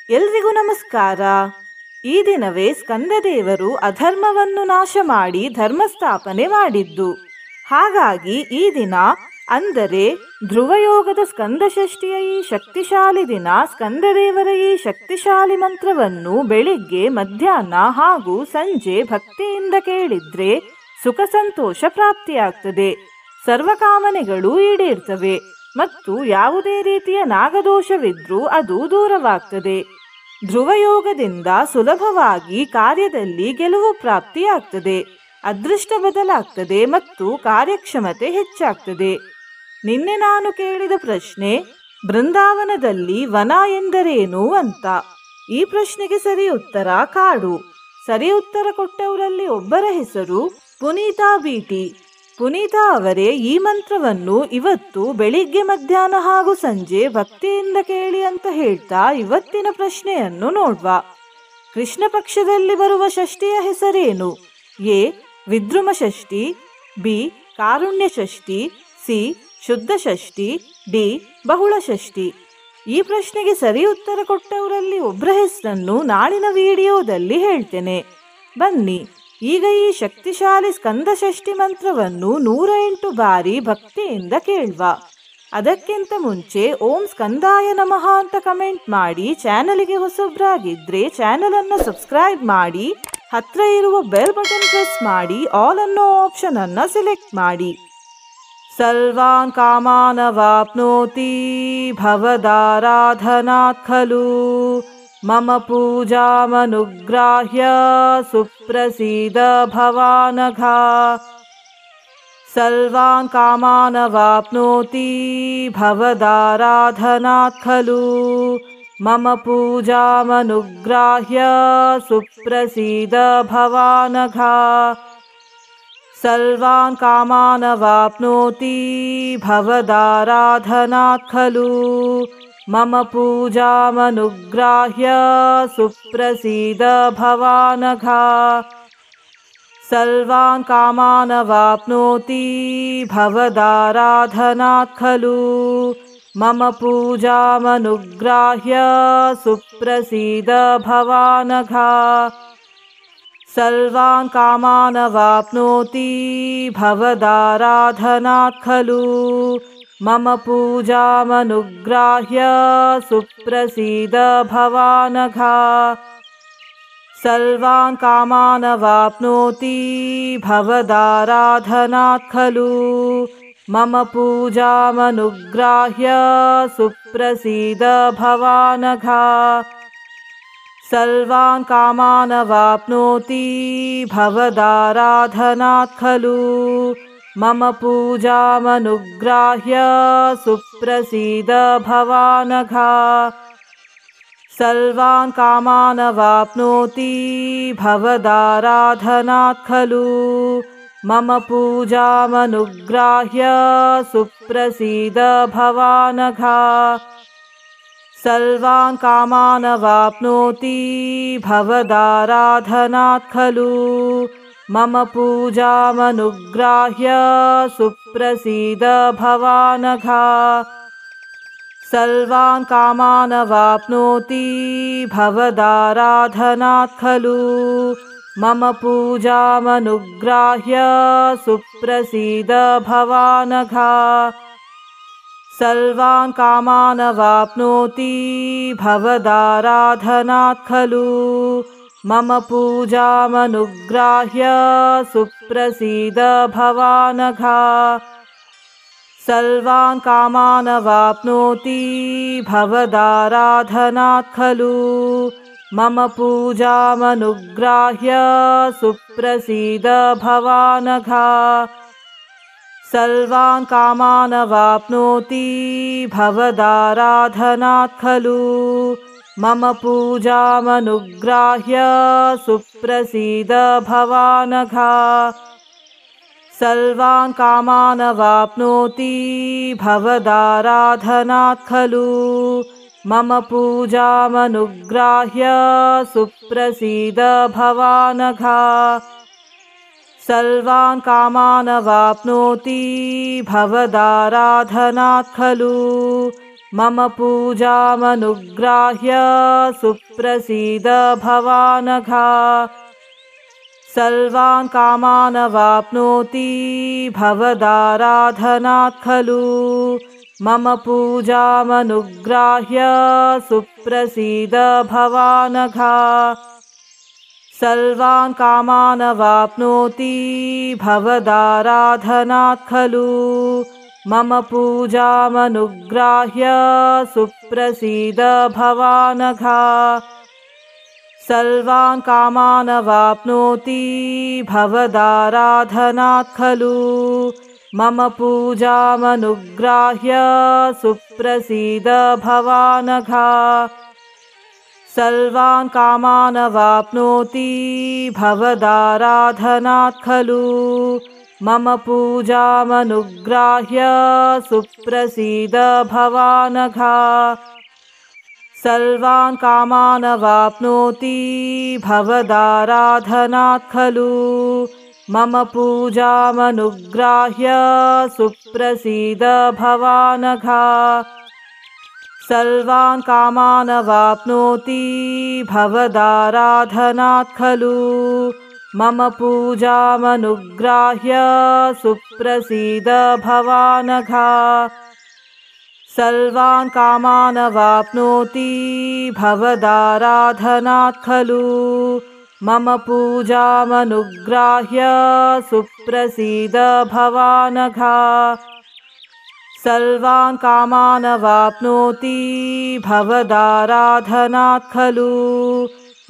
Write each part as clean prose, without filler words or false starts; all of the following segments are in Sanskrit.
ಎಲ್ರಿಗೂ ನಮಸ್ಕಾರ. ಈ ದಿನವೇ ಸ್ಕಂದದೇವರು ಅಧರ್ಮವನ್ನು ನಾಶ ಮಾಡಿ ಧರ್ಮಸ್ಥಾಪನೆ ಮಾಡಿದ್ದು. ಹಾಗಾಗಿ ಈ ದಿನ ಅಂದರೆ ಧ್ರುವಯೋಗದ ಸ್ಕಂದಷಷ್ಠಿಯ ಈ ಶಕ್ತಿಶಾಲಿ ದಿನ ಸ್ಕಂದದೇವರ ಈ ಶಕ್ತಿಶಾಲಿ ಮಂತ್ರವನ್ನು ಬೆಳಿಗ್ಗೆ, ಮಧ್ಯಾಹ್ನ ಹಾಗೂ ಸಂಜೆ ಭಕ್ತಿಯಿಂದ ಕೇಳಿದ್ರೆ ಸುಖ ಸಂತೋಷ ಪ್ರಾಪ್ತಿಯಾಗ್ತದೆ, ಸರ್ವಕಾಮನೆಗಳು ಈಡೇರ್ತವೆ ಮತ್ತು ಯಾವುದೇ ರೀತಿಯ ನಾಗದೋಷವಿದ್ರೂ ಅದು ದೂರವಾಗ್ತದೆ. ಧ್ರುವಯೋಗದಿಂದ ಸುಲಭವಾಗಿ ಕಾರ್ಯದಲ್ಲಿ ಗೆಲುವು ಪ್ರಾಪ್ತಿಯಾಗ್ತದೆ, ಅದೃಷ್ಟ ಬದಲಾಗ್ತದೆ ಮತ್ತು ಕಾರ್ಯಕ್ಷಮತೆ ಹೆಚ್ಚಾಗ್ತದೆ. ನಿನ್ನೆ ನಾನು ಕೇಳಿದ ಪ್ರಶ್ನೆ, ಬೃಂದಾವನದಲ್ಲಿ ವನ ಎಂದರೇನು ಅಂತ. ಈ ಪ್ರಶ್ನೆಗೆ ಸರಿ ಉತ್ತರ ಕಾಡು. ಸರಿ ಉತ್ತರ ಕೊಟ್ಟವರಲ್ಲಿ ಒಬ್ಬರ ಹೆಸರು ಪುನೀತಾ ಬಿಟಿ. ಪುನೀತಾ ಅವರೇ ಈ ಮಂತ್ರವನ್ನು ಇವತ್ತು ಬೆಳಿಗ್ಗೆ, ಮಧ್ಯಾಹ್ನ ಹಾಗೂ ಸಂಜೆ ಭಕ್ತಿಯಿಂದ ಕೇಳಿ ಅಂತ ಹೇಳ್ತಾ ಇವತ್ತಿನ ಪ್ರಶ್ನೆಯನ್ನು ನೋಡ್ವ. ಕೃಷ್ಣ ಪಕ್ಷದಲ್ಲಿ ಬರುವ ಷಷ್ಠಿಯ ಹೆಸರೇನು? ಎ. ವಿದ್ರುಮ ಷಷ್ಠಿ, ಬಿ. ಕಾರುಣ್ಯ ಷಷ್ಠಿ, ಸಿ. ಶುದ್ಧ ಷಷ್ಠಿ, ಡಿ. ಬಹುಳ ಷಷ್ಠಿ. ಈ ಪ್ರಶ್ನೆಗೆ ಸರಿ ಉತ್ತರ ಕೊಟ್ಟವರಲ್ಲಿ ಒಬ್ಬರ ಹೆಸರನ್ನು ನಾಳಿನ ವಿಡಿಯೋದಲ್ಲಿ ಹೇಳ್ತೇನೆ. ಬನ್ನಿ ಈಗ ಈ ಶಕ್ತಿಶಾಲಿ ಸ್ಕಂದ ಷಷ್ಠಿ ಮಂತ್ರವನ್ನು 108 ಬಾರಿ ಭಕ್ತಿಯಿಂದ ಕೇಳ್ವ. ಅದಕ್ಕಿಂತ ಮುಂಚೆ ಓಂ ಸ್ಕಂದಾಯ ನಮಃ ಅಂತ ಕಮೆಂಟ್ ಮಾಡಿ, ಚಾನಲಿಗೆ ಹೊಸಬ್ರಾಗಿದ್ರೆ ಚಾನಲ್ ಅನ್ನು ಸಬ್ಸ್ಕ್ರೈಬ್ ಮಾಡಿ, ಹತ್ರ ಇರುವ ಬೆಲ್ ಬಟನ್ ಪ್ರೆಸ್ ಮಾಡಿ, ಆಲ್ ಅನ್ನೋ ಆಪ್ಷನ್ ಅನ್ನ ಸೆಲೆಕ್ಟ್ ಮಾಡಿ. ಸರ್ವಾನ್ ಕಾಮಾನವಾಪ್ನೋತಿ ಭವದಾರಾಧನಾತ್ ಖಲು ಮಮ ಪೂಜಾಮನುಗ್ರಾಹ್ಯ ಸುಪ್ರಸೀದ ಭವಾನಘ. ಸರ್ವಾನ್ ಕಾಮಾನವಾಪ್ನೋತಿ ಭವದಾರಾಧನಾತ್ ಖಲು ಮಮ ಪೂಜಾಮನುಗ್ರಾಹ್ಯ ಸುಪ್ರಸೀದ ಭವಾನಘ. ಸರ್ವಾನ್ ಕಾಮಾನವಾಪ್ನೋತಿ ಭವದಾರಾಧನಾತ್ ಖಲು ಮಮ ಪೂಜಾಮನುಗ್ರಾಹ್ಯ ಸುಪ್ರಸೀದ ಭವಾನಘ. ಸರ್ವಾನ್ ಕಾಮಾನವಾಪ್ನೋತಿ ಭವದಾರಾಧನಾತ್ ಖಲು ಮಮ ಪೂಜಾಮನುಗ್ರಾಹ್ಯ ಸುಪ್ರಸೀದ ಭವಾನಘ. ಸರ್ವಾನ್ ಕಾಮಾನವಾಪ್ನೋತಿ ಭವದಾರಾಧನಾತ್ ಖಲು ಮಮ ಪೂಜಾಮನುಗ್ರಾಹ್ಯ ಸುಪ್ರಸೀದ ಭವಾನಘ. ಸರ್ವಾನ್ ಕಾಮಾನವಾಪ್ನೋತಿ ಭವದಾರಾಧನಾತ್ ಖಲು ಮಮ ಪೂಜಾಮನುಗ್ರಾಹ್ಯ ಸುಪ್ರಸೀದ ಭವಾನಘ. ಸರ್ವಾನ್ ಕಾಮಾನವಾಪ್ನೋತಿ ಭವದಾರಾಧನಾತ್ ಖಲು ಮಮ ಪೂಜಾಮನುಗ್ರಾಹ್ಯ ಸುಪ್ರಸೀದ ಭವಾನಘ. ಸರ್ವಾನ್ ಕಾಮಾನವಾಪ್ನೋತಿ ಭವದಾರಾಧನಾತ್ ಖಲು ಮಮ ಪೂಜಾಮನುಗ್ರಾಹ್ಯ ಸುಪ್ರಸೀದ ಭವಾನಘ. ಸರ್ವಾನ್ ಕಾಮಾನವಾಪ್ನೋತಿ ಭವದಾರಾಧನಾತ್ ಖಲು ಮಮ ಪೂಜಾಮನುಗ್ರಾಹ್ಯ ಸುಪ್ರಸೀದ ಭವಾನಘ. ಸರ್ವಾನ್ ಕಾಮಾನವಾಪ್ನೋತಿ ಭವದಾರಾಧನಾತ್ ಖಲು ಮಮ ಪೂಜಾಮನುಗ್ರಾಹ್ಯ ಸುಪ್ರಸೀದ ಭವಾನಘ. ಸರ್ವಾನ್ ಕಾಮಾನವಾಪ್ನೋತಿ ಭವದಾರಾಧನಾತ್ ಖಲು ಮಮ ಪೂಜಾಮನುಗ್ರಾಹ್ಯ ಸುಪ್ರಸೀದ ಭವಾನಘ. ಸರ್ವಾನ್ ಕಾಮಾನವಾಪ್ನೋತಿ ಭವದಾರಾಧನಾತ್ ಖಲು ಮಮ ಪೂಜಾಮನುಗ್ರಾಹ್ಯ ಸುಪ್ರಸೀದ ಭವಾನಘ. ಸರ್ವಾನ್ ಕಾಮಾನವಾಪ್ನೋತಿ ಭವದಾರಾಧನಾತ್ ಖಲು ಮಮ ಪೂಜಾಮನುಗ್ರಾಹ್ಯ ಸುಪ್ರಸೀದ ಭವಾನಘ. ಸರ್ವಾನ್ ಕಾಮಾನವಾಪ್ನೋತಿ ಭವದಾರಾಧನಾತ್ ಖಲು ಮಮ ಪೂಜಾಮನುಗ್ರಾಹ್ಯ ಸುಪ್ರಸೀದ ಭವಾನಘ. ಸರ್ವಾನ್ ಕಾಮಾನವಾಪ್ನೋತಿ ಭವದಾರಾಧನಾತ್ ಖಲು मम पूजामनुग्राह्य सुप्रसीद भवानघ। सर्वान् कामानवाप्नोति भवदाराधनात् खलु। मम पूजामनुग्राह्य सुप्रसीद भवानघ। सर्वान् कामानवाप्नोति भवदाराधनात् खलु। मम पूजामनुग्राह्य सुप्रसीद भवानघ। सर्वान् कामानवाप्नोति भवदाराधनात् खलु। मम पूजामनुग्राह्य सुप्रसीद भवानघ। सर्वान् कामानवाप्नोति भवदाराधनात् खलु। मम पूजामनुग्राह्य सुप्रसीद भवानघ। सर्वान् कामानवाप्नोति भवदाराधनात् खलु। मम पूजामनुग्राह्य सुप्रसीद भवानघ। सर्वान् कामानवाप्नोति भवदाराधनात् खलु। मम पूजामनुग्राह्य सुप्रसीद भवानघ। सर्वान् कामानवाप्नोति भवदाराधनात् खलु। मम पूजामनुग्राह्य सुप्रसीद भवानघ। सर्वान् कामानवाप्नोति भवदाराधनात् खलु।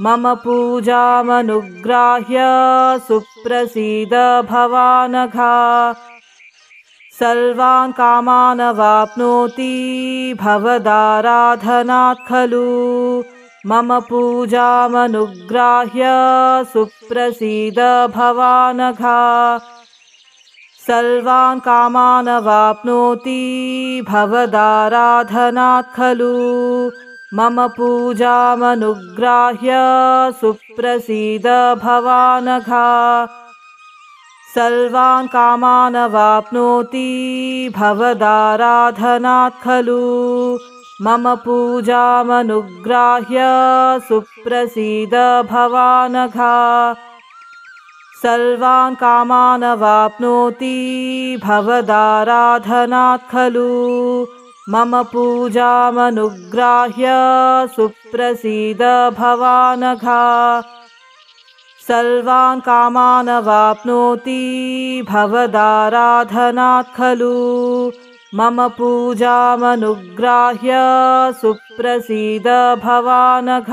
मम पूजामनुग्राह्य सुप्रसीद भवानघ। सर्वान् कामानवाप्नोति भवदाराधनात् खलु। मम पूजामनुग्राह्य सुप्रसीद भवानघ। सर्वान् कामानवाप्नोति भवदाराधनात् खलु। मम पूजामनुग्राह्य सुप्रसीद भवानघ। सर्वान् कामानवाप्नोति भवदाराधनात् खलु। मम पूजामनुग्राह्य सुप्रसीद भवानघ। सर्वान् कामानवाप्नोति भवदाराधनात् खलु। मम पूजामनुग्राह्य सुप्रसीद भवानघ। सर्वान् कामानवाप्नोति भवदाराधनात् खलु। मम पूजामनुग्राह्य सुप्रसीद भवानघ।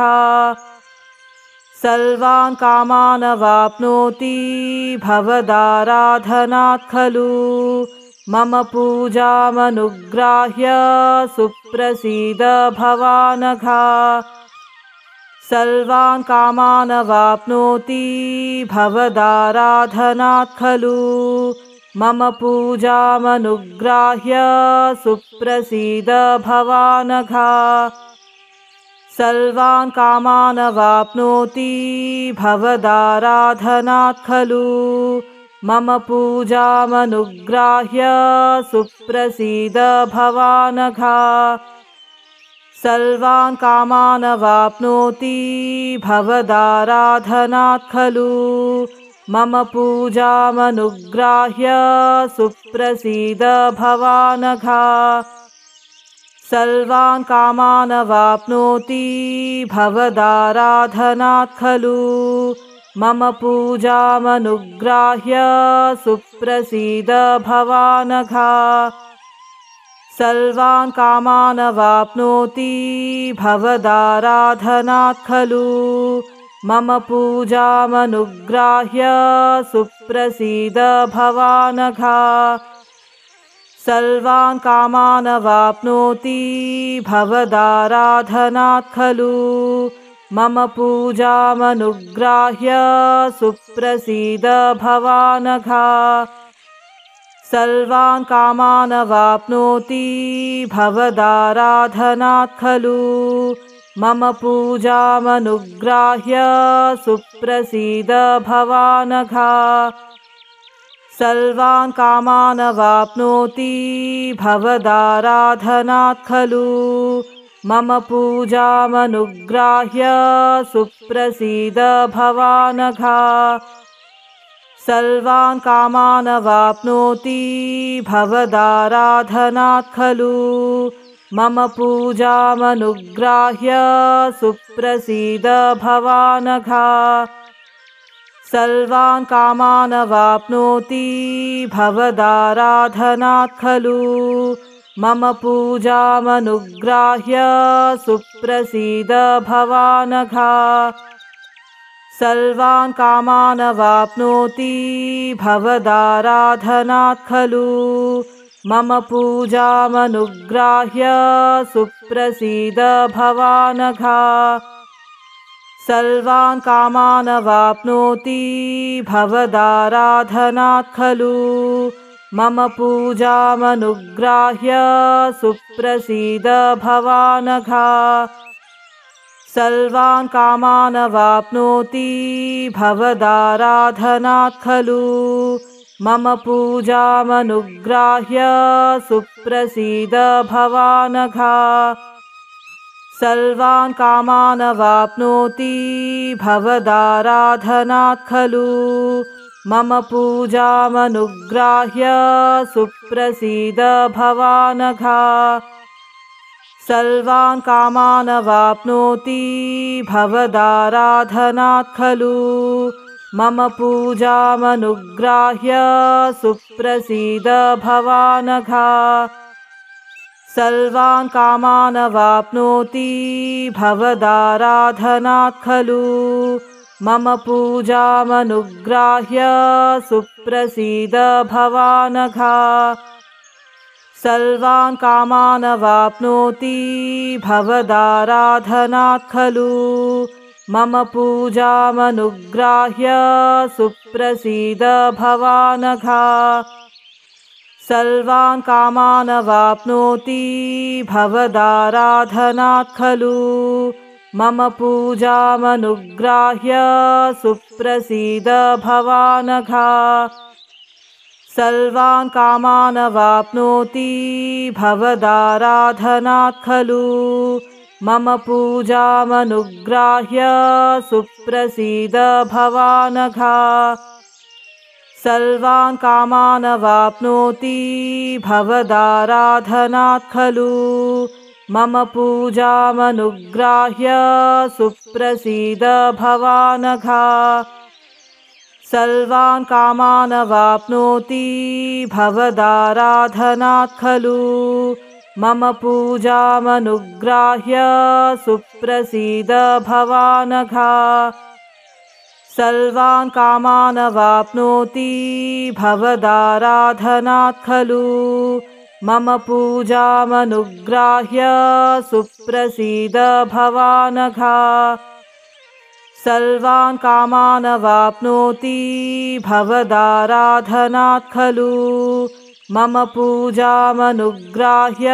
सर्वान् कामानवाप्नोति भवदाराधनात् खलु। मम पूजामनुग्राह्य सुप्रसीद भवानघ। सर्वान् कामानवाप्नोति भवदाराधनात् खलु। मम पूजामनुग्राह्य सुप्रसीद भवानघ। सर्वान् कामानवाप्नोति भवदाराधनात् खलु। मम पूजामनुग्राह्य सुप्रसीद भवानघ। सर्वान् कामानवाप्नोति भवदाराधनात् खलु। मम पूजामनुग्राह्य सुप्रसीद भवानघ। सर्वान् कामानवाप्नोति भवदाराधनात् खलु। मम पूजामनुग्राह्य सुप्रसीद भवानघ। सर्वान् कामानवाप्नोति भवदाराधनात् खलु। मम पूजामनुग्राह्य सुप्रसीद भवानघ। सर्वान् कामानवाप्नोति भवदाराधनात् खलु। मम पूजामनुग्राह्य सुप्रसीद भवानघ। सर्वान् कामानवाप्नोति भवदाराधनात् खलु। मम पूजामनुग्राह्य सुप्रसीद भवानघ। सर्वान् कामान् वाप्नोति भवदाराधनात् खलु मम पूजामनुग्राह्य सुप्रसीद भवानघ सर्वान् कामान् वाप्नोति भवदाराधनात् खलु मम पूजामनुग्राह्य सुप्रसीद भवानघ सर्वान् कामान् वाप्नोति भवदाराधनात् खलु मम पूजामनुग्राह्य सुप्रसीद भवानघ सर्वान् कामान् वाप्नोति भवदाराधनात् खलु मम पूजामनुग्राह्य सुप्रसीद भवानघ सर्वान् कामान् वाप्नोति भवदाराधनात् खलु मम पूजामनुग्राह्य सुप्रसीद भवानघ सर्वान् कामान् वाप्नोति भवदाराधनात् खलु मम पूजामनुग्राह्य सुप्रसीद भवानघ सर्वान् कामान् वाप्नोति भवदाराधनात् खलु मम पूजामनुग्राह्य सुप्रसीद भवानघ सर्वान् कामान् वाप्नोति भवदाराधनात् खलु मम पूजामनुग्राह्य सुप्रसीद भवानघ सर्वान् कामान् वाप्नोति भवदाराधनात् खलु मम पूजामनुग्राह्य सुप्रसीद भवानघ सर्वान् कामान् वाप्नोति भवदाराधनात् खलु मम पूजामनुग्राह्य सुप्रसीद भवानघ सर्वान् कामान् वाप्नोति भवदाराधनात् खलु मम पूजामनुग्राह्य सुप्रसीद भवानघ सर्वान् कामान् वाप्नोति भवदाराधनात् खलु मम पूजामनुग्राह्य सुप्रसीद भवानघ सर्वान् कामान् वाप्नोति भवदाराधनात् खलु मम पूजामनुग्राह्य सुप्रसीद भवानघ सर्वान् कामान् वाप्नोति भवदाराधनात् खलु मम पूजामनुग्राह्य सुप्रसीद भवानघ सर्वान् कामान् वाप्नोति भवदाराधनात् खलु मम पूजामनुग्राह्य सुप्रसीद भवानघ सर्वान् कामान् वाप्नोति भवदाराधनात् खलु मम पूजामनुग्राह्य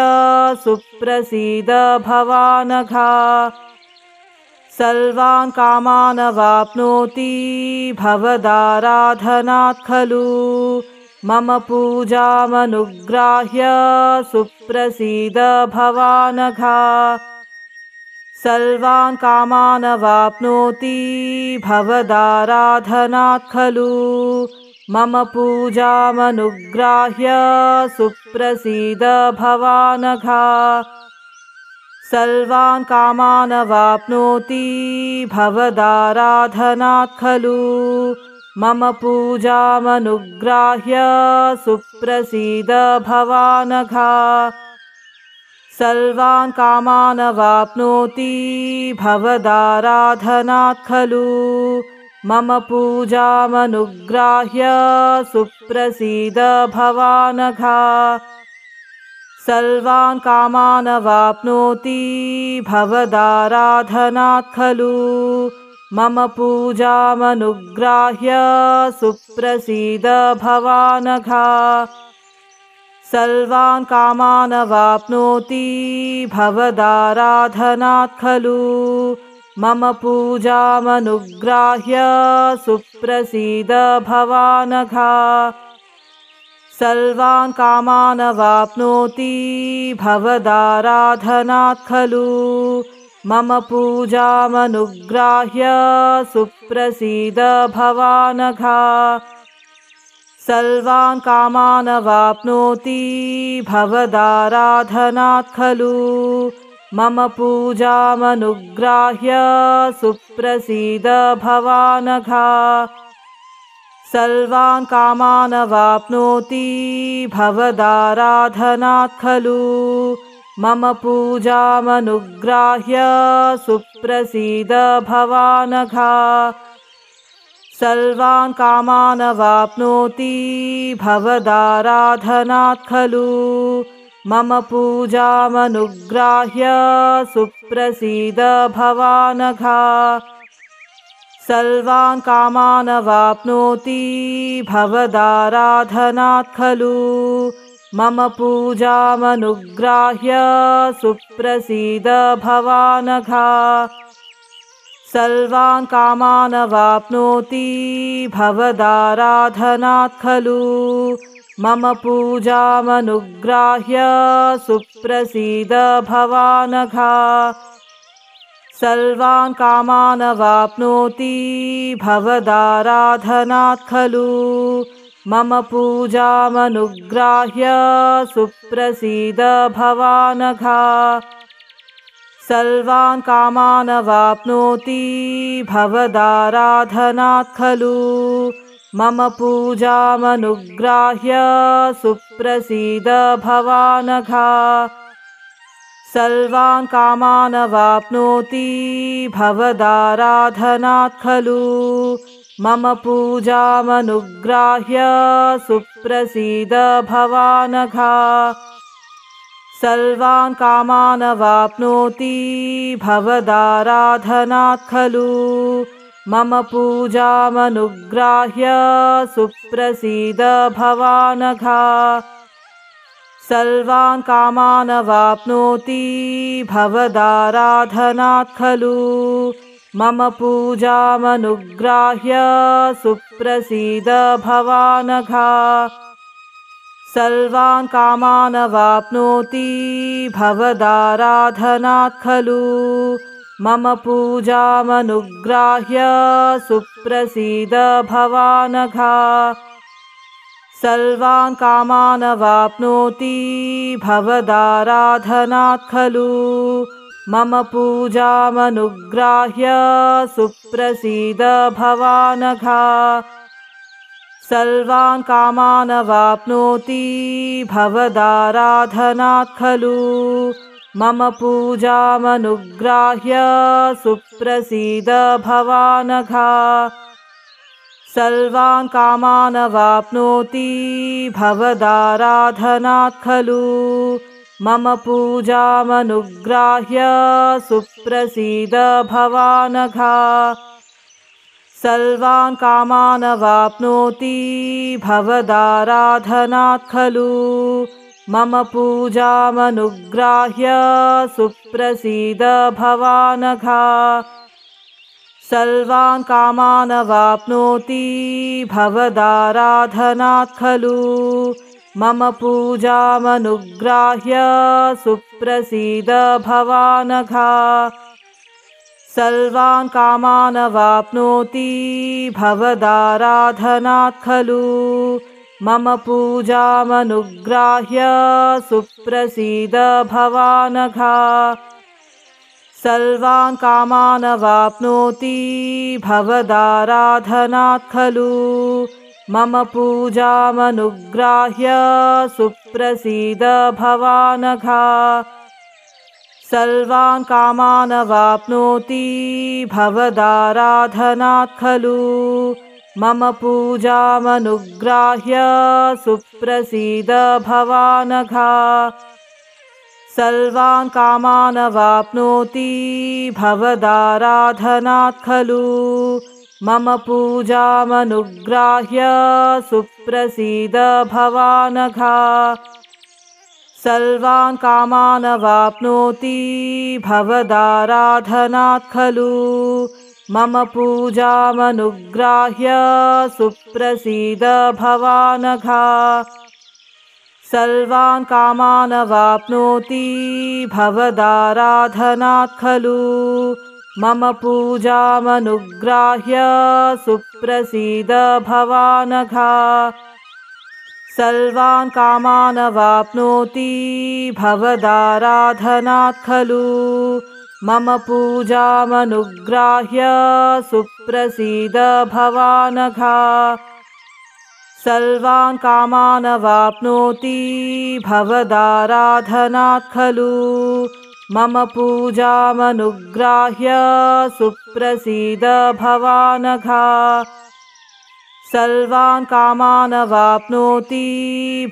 सुप्रसीद भवानघ सर्वान् कामान् वाप्नोति भवदाराधनात् खलु मम पूजामनुग्राह्य सुप्रसीद भवानघ सर्वान् कामान् वाप्नोति भवदाराधनात् खलु मम पूजामनुग्राह्य सुप्रसीद भवानघ सर्वान् कामान् वाप्नोति भवदाराधनात् खलु मम पूजामनुग्राह्य सुप्रसीद भवानघ सर्वान् कामान् वाप्नोति भवदाराधनात् खलु मम पूजामनुग्राह्य सुप्रसीद भवानघ सर्वान् कामान् वाप्नोति भवदाराधनात् खलु मम पूजामनुग्राह्य सुप्रसीद भवानघ सर्वान् कामान् वाप्नोति भवदाराधनात् खलु मम पूजामनुग्राह्य सुप्रसीद भवानघ सर्वान् कामानवाप्नोति भवदाराधनात् खलु मम पूजामनुग्राह्य सुप्रसीद भवानघ सर्वान् कामानवाप्नोति भवदाराधनात् खलु मम पूजामनुग्राह्य सुप्रसीद भवानघ सर्वान् कामानवाप्नोति भवदाराधनात् खलु मम पूजामनुग्राह्य सुप्रसीद भवानघ सर्वान् कामानवाप्नोति भवदाराधनात् खलु मम पूजामनुग्राह्य सुप्रसीद भवानघ सर्वान् कामानवाप्नोति भवदाराधनात् खलु मम पूजामनुग्राह्य सुप्रसीद भवानघ सर्वान् कामानवाप्नोति भवदाराधनात् खलु मम पूजामनुग्राह्य सुप्रसीद भवानघ सर्वान् कामानवाप्नोति भवदाराधनात् खलु मम पूजामनुग्राह्य सुप्रसीद भवानघ सर्वान् कामानवाप्नोति भवदाराधनात् खलु मम पूजामनुग्राह्य सुप्रसीद भवानघ सर्वान् कामानवाप्नोति भवदाराधनात् खलु मम पूजामनुग्राह्य सुप्रसीद भवानघ सर्वान् कामानवाप्नोति भवदाराधनात् खलु मम पूजामनुग्राह्य सुप्रसीद भवानघ सर्वान् कामानवाप्नोति भवदाराधनात् खलु मम पूजामनुग्राह्य सुप्रसीद भवानघ सर्वान् कामानवाप्नोति भवदाराधनात् खलु मम पूजामनुग्राह्य सुप्रसीद भवानघ सर्वान् कामानवाप्नोति भवदाराधनात् खलु मम पूजामनुग्राह्य सुप्रसीद भवानघ सर्वान् कामानवाप्नोति भवदाराधनात् खलु मम पूजामनुग्राह्य सुप्रसीद भवानघ सर्वान् कामानवाप्नोति भवदाराधनात् खलु मम पूजामनुग्राह्य सुप्रसीद भवानघ सर्वान् कामानवाप्नोति भवदाराधनात् खलु मम पूजामनुग्राह्य सुप्रसीद भवानघ सर्वान् कामानवाप्नोति भवदाराधनात् खलु मम पूजामनुग्राह्य सुप्रसीद भवानघ सर्वान् कामानवाप्नोति भवदाराधनात् खलु मम पूजामनुग्राह्य सुप्रसीद भवानघ सर्वान् कामानवाप्नोति भवदाराधनात् खलु मम पूजामनुग्राह्य सुप्रसीद भवानघ सर्वान् कामानवाप्नोति भवदाराधनात् खलु मम पूजामनुग्राह्य सुप्रसीद भवानघ सर्वान् कामानवाप्नोति भवदाराधनात् खलु मम पूजामनुग्राह्य सुप्रसीद भवानघ सर्वान् कामानवाप्नोति भवदाराधनात् खलु मम पूजामनुग्राह्य सुप्रसीद भवानघ सर्वान् कामानवाप्नोति भवदाराधनात् खलु मम पूजामनुग्राह्य सुप्रसीद भवानघ सर्वान् कामानवाप्नोति भवदाराधनात् खलु मम पूजामनुग्राह्य सुप्रसीद भवानघ सर्वान् कामानवाप्नोति भवदाराधनात् खलु मम पूजामनुग्राह्य सुप्रसीद भवानघ सर्वान् कामानवाप्नोति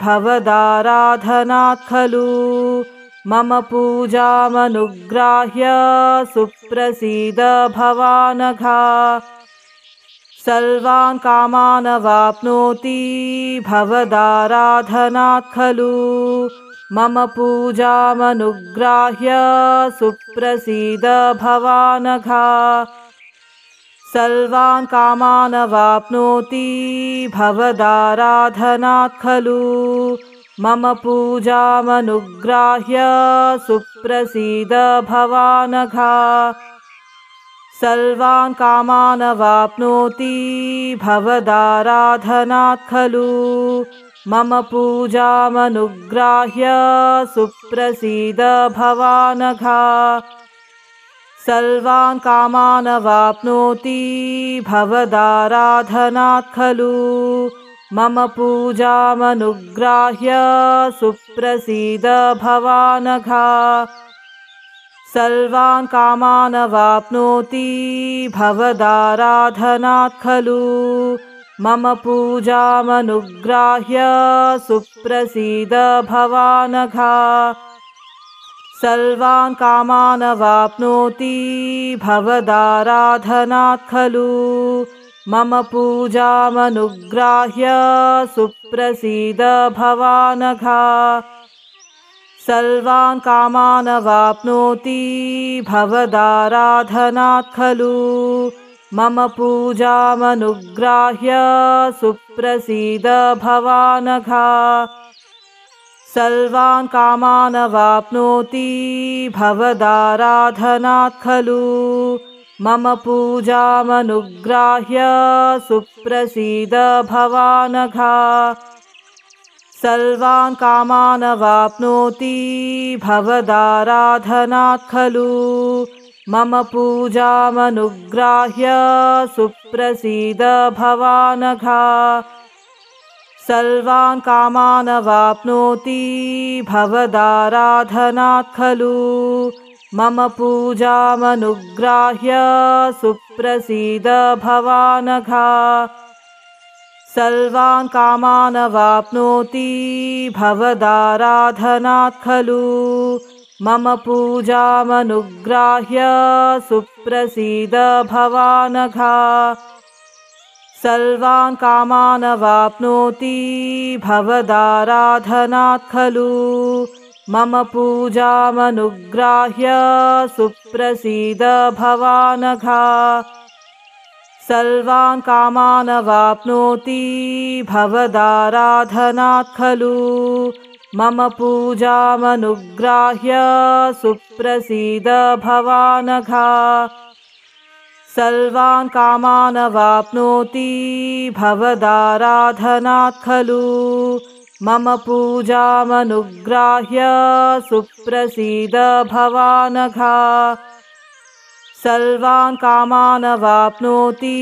भवदाराधनात् खलु मम पूजामनुग्राह्य सुप्रसीद भवानघ सर्वान् कामानवाप्नोति भवदाराधनात् खलु मम पूजामनुग्राह्य सुप्रसीद भवानघ सर्वान् कामानवाप्नोति भवदाराधनात् खलु मम पूजामनुग्राह्य सुप्रसीद भवानघ सर्वान् कामानवाप्नोति भवदाराधनात् खलु मम पूजामनुग्राह्य सुप्रसीद भवानघ सर्वान् कामानवाप्नोति भवदाराधनात् खलु मम पूजामनुग्राह्य सुप्रसीद भवानघ सर्वान् कामानवाप्नोति भवदाराधनात् खलु मम पूजामनुग्राह्य सुप्रसीद भवानघ सर्वान् कामानवाप्नोति भवदाराधनात् खलु मम पूजामनुग्राह्य सुप्रसीद भवानघ सर्वान् कामानवाप्नोति भवदाराधनात् खलु मम पूजामनुग्राह्य सुप्रसीद भवानघ सर्वान् कामानवाप्नोति भवदाराधनात् खलु मम पूजामनुग्राह्य सुप्रसीद भवानघ सर्वान् कामानवाप्नोति भवदाराधनात् खलु मम पूजामनुग्राह्य सुप्रसीद भवानघ सर्वान् कामानवाप्नोति भवदाराधनात् खलु मम पूजामनुग्राह्य सुप्रसीद भवानघ सर्वान् कामानवाप्नोति भवदाराधनात् खलु मम पूजामनुग्राह्य सुप्रसीद भवानघ सर्वान् कामानवाप्नोति भवदाराधनात् खलु मम पूजामनुग्राह्य सुप्रसीद भवानघ सर्वान् कामानवाप्नोति भवदाराधनात् खलु मम पूजामनुग्राह्य सुप्रसीद भवानघ सर्वान् कामानवाप्नोति भवदाराधनात् खलु मम पूजामनुग्राह्य सुप्रसीद भवानघ सर्वान् कामानवाप्नोति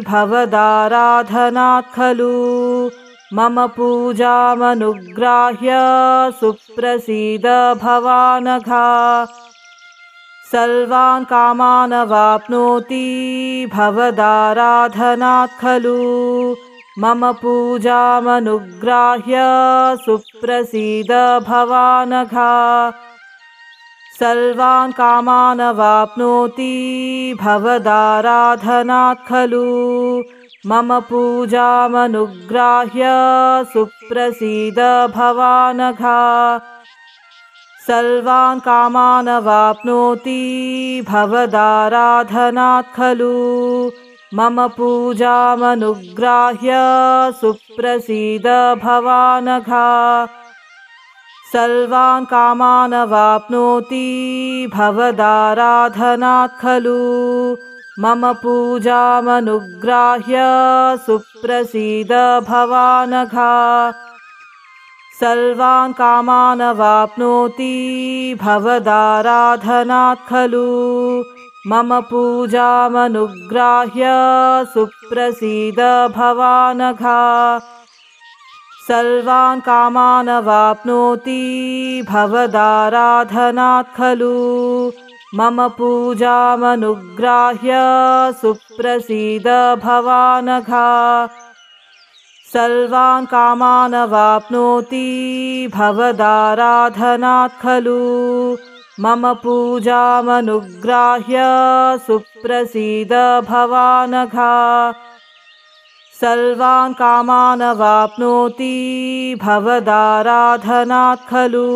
भवदाराधनात् खलु मम पूजामनुग्राह्य सुप्रसीद भवानघ सर्वान् कामानवाप्नोति भवदाराधनात् खलु मम पूजामनुग्राह्य सुप्रसीद भवानघ सर्वान् कामानवाप्नोति भवदाराधनात् खलु मम पूजामनुग्राह्य सुप्रसीद भवानघ सर्वान् कामानवाप्नोति भवदाराधनात् खलु मम पूजामनुग्राह्य सुप्रसीद भवानघ सर्वान् कामानवाप्नोति भवदाराधनात् खलु मम पूजामनुग्राह्य सुप्रसीद भवानघ सर्वान् कामानवाप्नोति भवदाराधनात् खलु मम पूजामनुग्राह्य सुप्रसीद भवानघ सर्वान् कामानवाप्नोति भवदाराधनात् खलु मम पूजामनुग्राह्य सुप्रसीद भवानघ सर्वान् कामानवाप्नोति भवदाराधनात् खलु मम पूजामनुग्राह्य सुप्रसीद भवानघ सर्वान् कामानवाप्नोति भवदाराधनात् खलु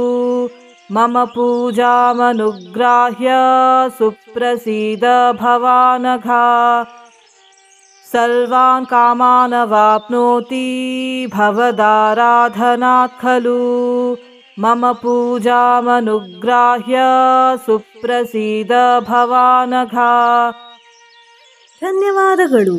मम पूजामनुग्राह्य सुप्रसीद भवानघ सर्वान् कामानवाप्नोति भवदाराधनात् खलु मम पूजामनुग्राह्य सुप्रसीद भवानघ। ಧನ್ಯವಾದಗಳು।